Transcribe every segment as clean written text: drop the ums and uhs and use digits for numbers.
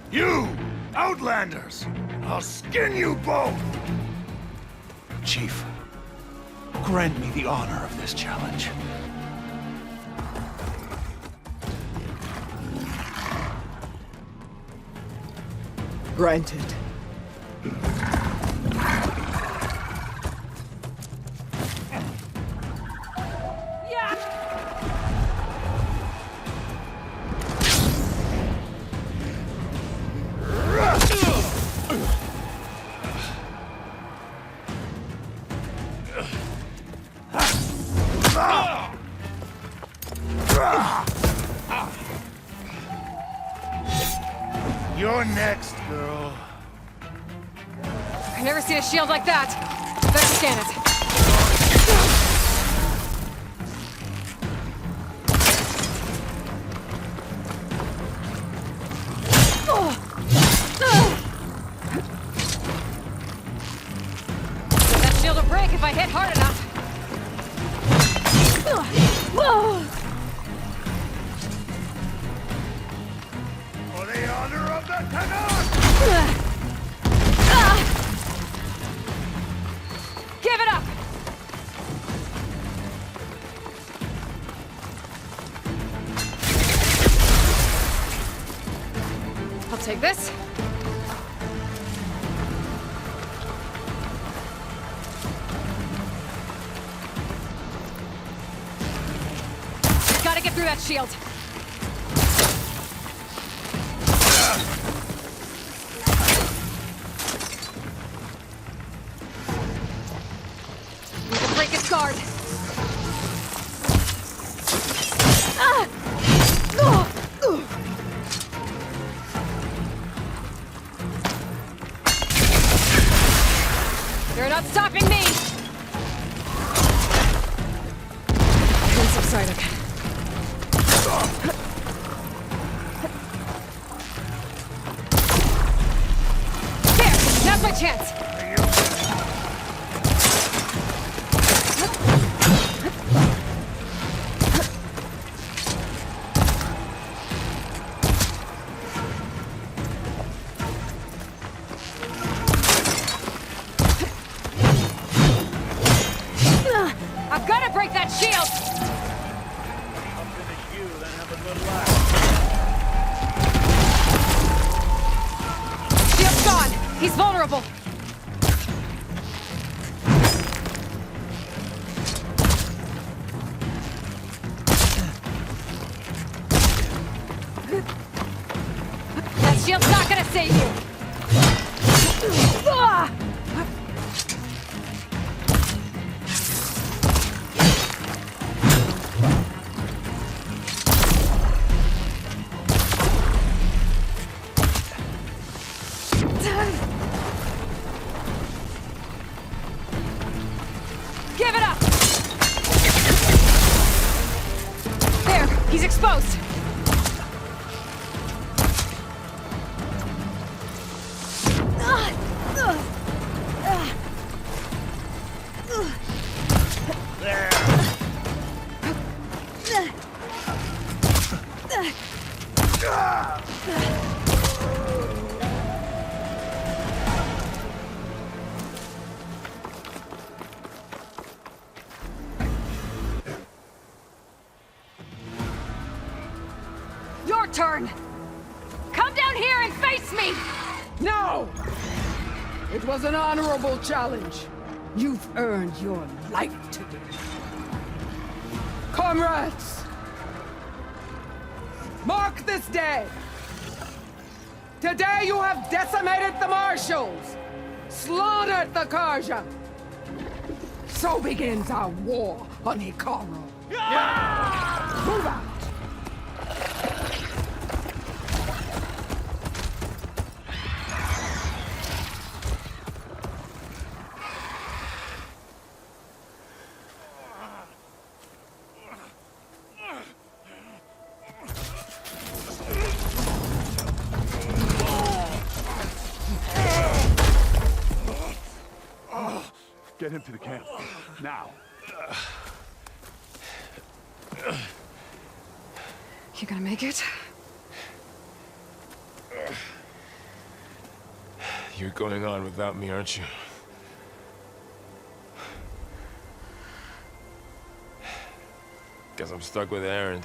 You! Outlanders! I'll skin you both! Chief, grant me the honor of this challenge. Granted. You're next, girl. I've never seen a shield like that. Better scan it. That shield will break if I hit hard enough. For the honor of the Canuck! Give it up! I'll take this. Gotta get through that shield. Need to break its guard. You're not stopping me! Prince of Psyduck. There! Now's my chance! I've got to break that shield! I'll finish you, then have a good laugh. Shield's gone! He's vulnerable! That shield's not gonna save you! Ah! Give it up! There, he's exposed. There! Your turn! Come down here and face me! No! It was an honorable challenge. You've earned your life today. Comrades! Mark this day! Today you have decimated the marshals! Slaughtered the Karja! So begins our war on Hikaru. Move out! Get him to the camp. Now. You gonna make it? You're going on without me, aren't you? Guess I'm stuck with Aaron.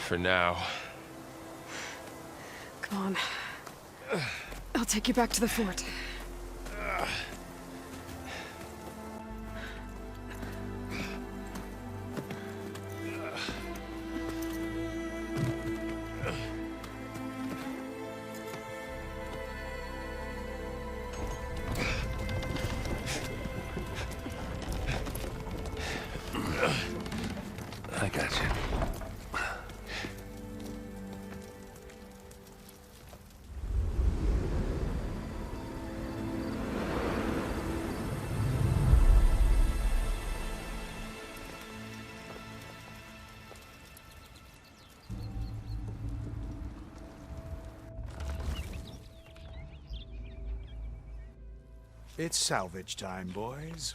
For now. Come on. I'll take you back to the fort. I got you. It's salvage time, boys.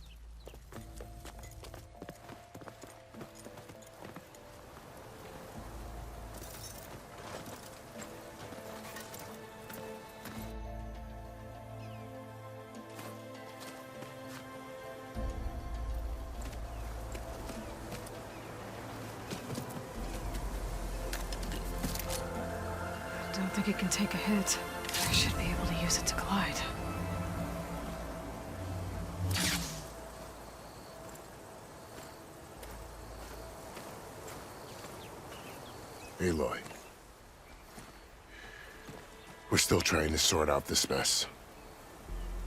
Don't think it can take a hit. I should be able to use it to glide. Aloy. We're still trying to sort out this mess.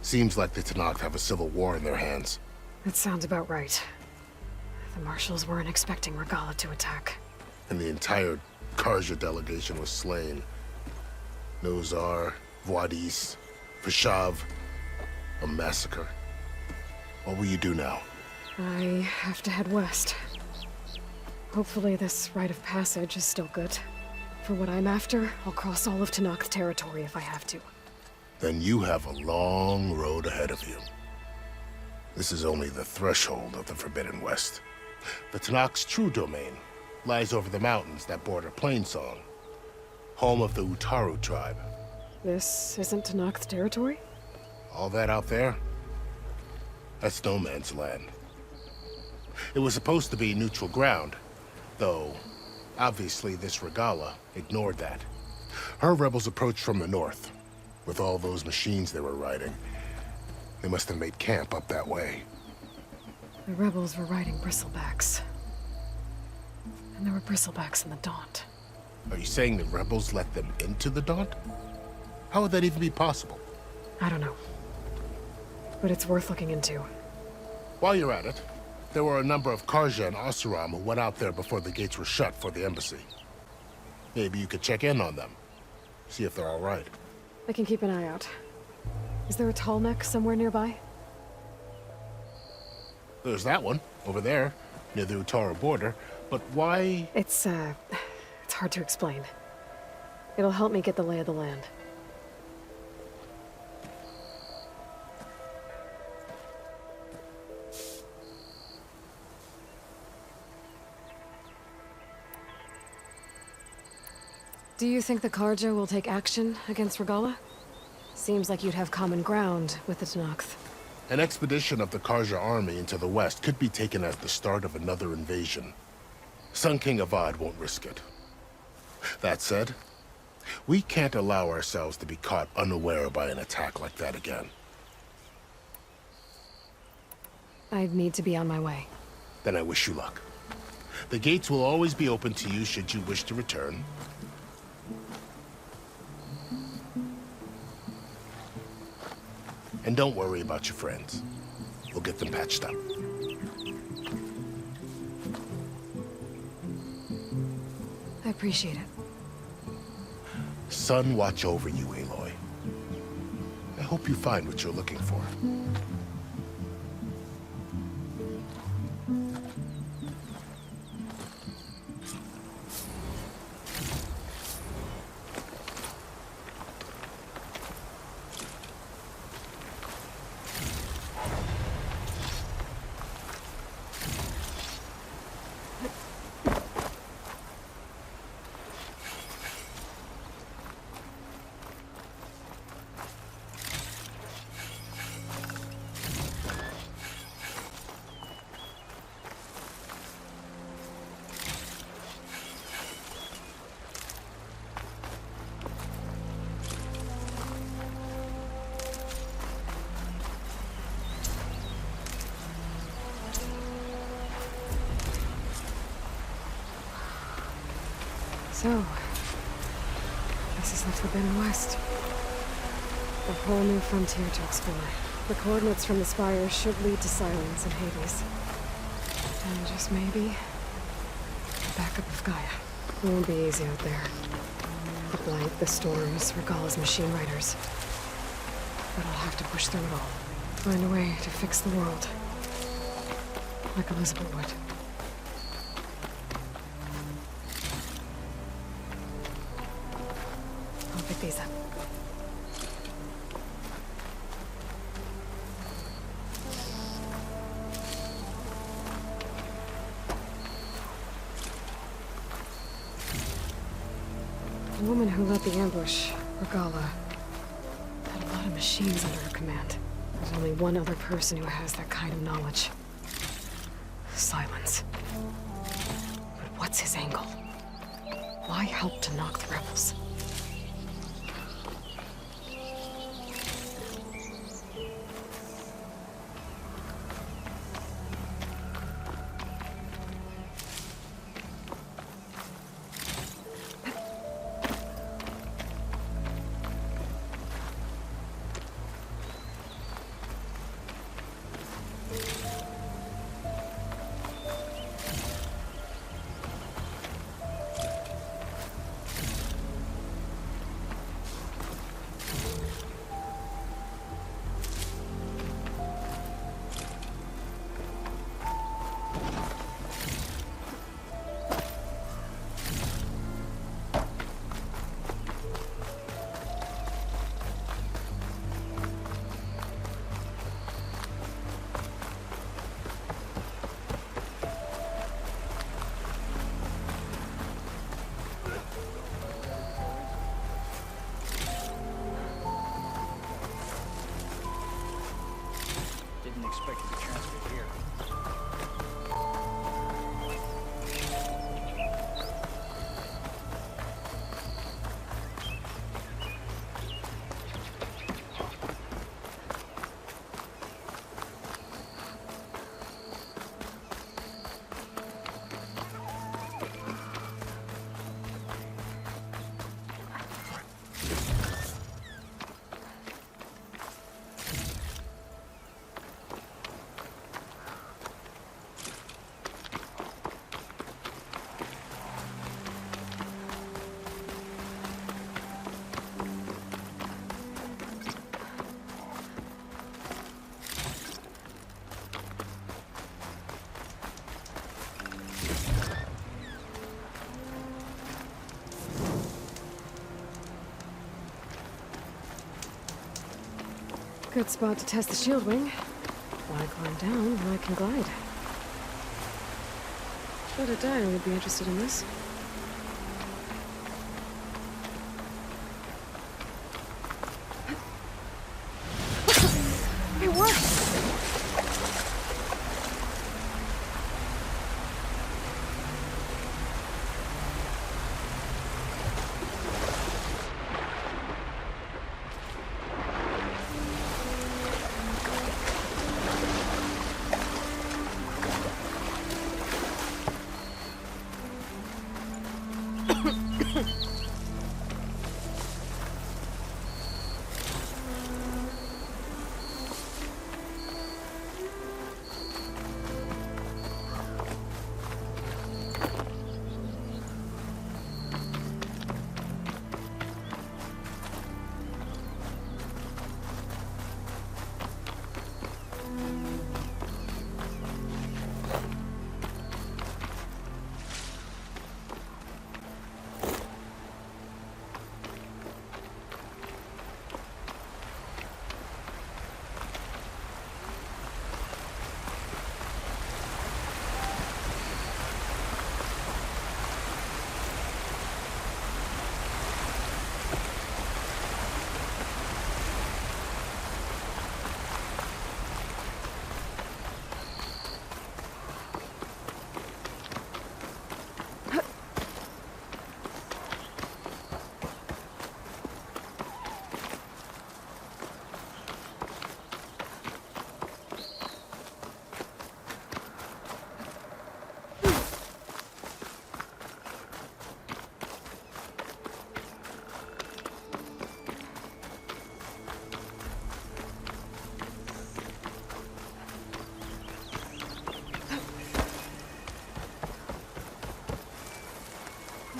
Seems like the Tenakth have a civil war in their hands. That sounds about right. The marshals weren't expecting Regala to attack. And the entire Karja delegation was slain. Nozar, Voidis, Vashav. A massacre. What will you do now? I have to head west. Hopefully this rite of passage is still good. For what I'm after, I'll cross all of Tenakth territory if I have to. Then you have a long road ahead of you. This is only the threshold of the Forbidden West. The Tenakth's true domain lies over the mountains that border Plainsong, home of the Utaru tribe. This isn't Tenakth territory? All that out there? That's no man's land. It was supposed to be neutral ground, though obviously this Regala ignored that. Her rebels approached from the north. With all those machines they were riding, they must have made camp up that way. The rebels were riding bristlebacks. And there were bristlebacks in the Daunt. Are you saying the rebels let them into the Daunt? How would that even be possible? I don't know. But it's worth looking into. While you're at it, there were a number of Karja and Oseram who went out there before the gates were shut for the embassy. Maybe you could check in on them. See if they're all right. I can keep an eye out. Is there a tall neck somewhere nearby? There's that one, over there, near the Utaru border. But why? It's hard to explain. It'll help me get the lay of the land. Do you think the Karja will take action against Regala? Seems like you'd have common ground with the Tenakth. An expedition of the Karja army into the west could be taken as the start of another invasion. Sun King Avad won't risk it. That said, we can't allow ourselves to be caught unaware by an attack like that again. I need to be on my way. Then I wish you luck. The gates will always be open to you should you wish to return. And don't worry about your friends. We'll get them patched up. I appreciate it. Sun watch over you, Aloy. I hope you find what you're looking for. So, this is the Forbidden West. A whole new frontier to explore. The coordinates from the spire should lead to Silence and Hades. And just maybe, the backup of Gaia. It won't be easy out there. The blight, the storms, Regalla's machine riders. But I'll have to push through it all. Find a way to fix the world. Like Elizabeth would. I'll pick these up. The woman who led the ambush, Regalla, had a lot of machines under her command. There's only one other person who has that kind of knowledge. Silence. But what's his angle? Why help to knock the rebels? Didn't expect it to transfer here. Good spot to test the shield wing. Why climb down when I can glide? Bet a Dire would be interested in this. It works!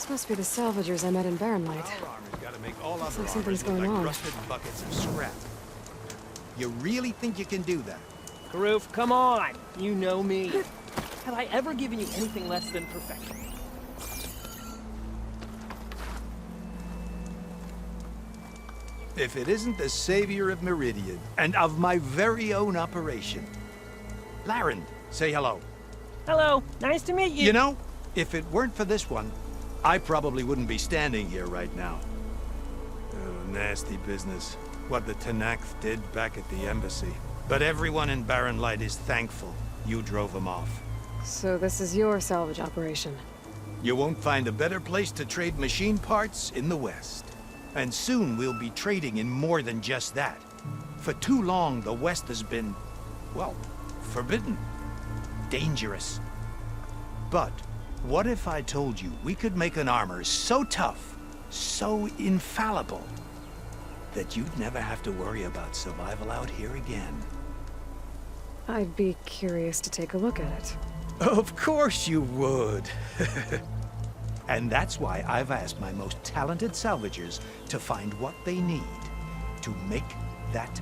Those must be the salvagers I met in Barren Light. Our armor's gotta make all Looks other like something's armors look going on. like rusted buckets of scrap. You really think you can do that? Karoof, come on! You know me. Have I ever given you anything less than perfection? If it isn't the savior of Meridian, and of my very own operation. Laren, say hello. Hello, nice to meet you. You know, if it weren't for this one, I probably wouldn't be standing here right now. Oh, nasty business. What the Tenakth did back at the embassy. But everyone in Barren Light is thankful you drove them off. So this is your salvage operation. You won't find a better place to trade machine parts in the West. And soon we'll be trading in more than just that. For too long, the West has been, well, forbidden. Dangerous. But what if I told you we could make an armor so tough, so infallible, that you'd never have to worry about survival out here again? I'd be curious to take a look at it. Of course you would. And that's why I've asked my most talented salvagers to find what they need to make that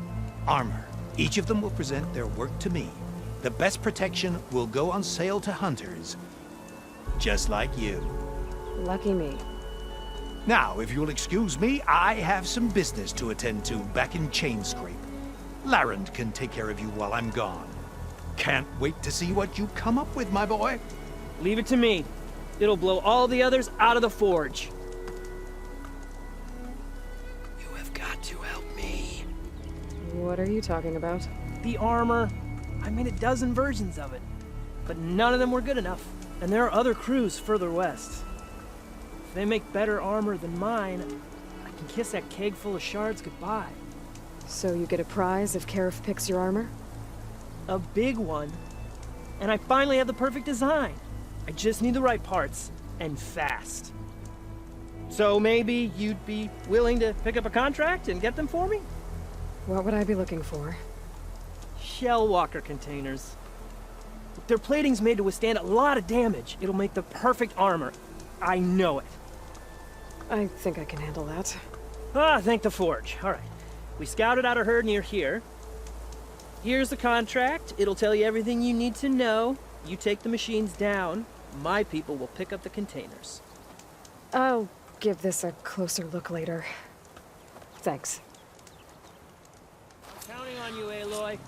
armor. Each of them will present their work to me. The best protection will go on sale to hunters, just like you. Lucky me. Now, if you'll excuse me, I have some business to attend to back in Chainscrape. Laren can take care of you while I'm gone. Can't wait to see what you come up with, my boy. Leave it to me. It'll blow all the others out of the forge. You have got to help me. What are you talking about? The armor. I made a dozen versions of it, but none of them were good enough. And there are other crews further west. If they make better armor than mine, I can kiss that keg full of shards goodbye. So you get a prize if Karif picks your armor? A big one. And I finally have the perfect design. I just need the right parts, and fast. So maybe you'd be willing to pick up a contract and get them for me? What would I be looking for? Shell walker containers. Their plating's made to withstand a lot of damage. It'll make the perfect armor. I know it. I think I can handle that. Ah, thank the forge. All right. We scouted out a herd near here. Here's the contract. It'll tell you everything you need to know. You take the machines down. My people will pick up the containers. I'll give this a closer look later. Thanks. Counting on you, Aloy.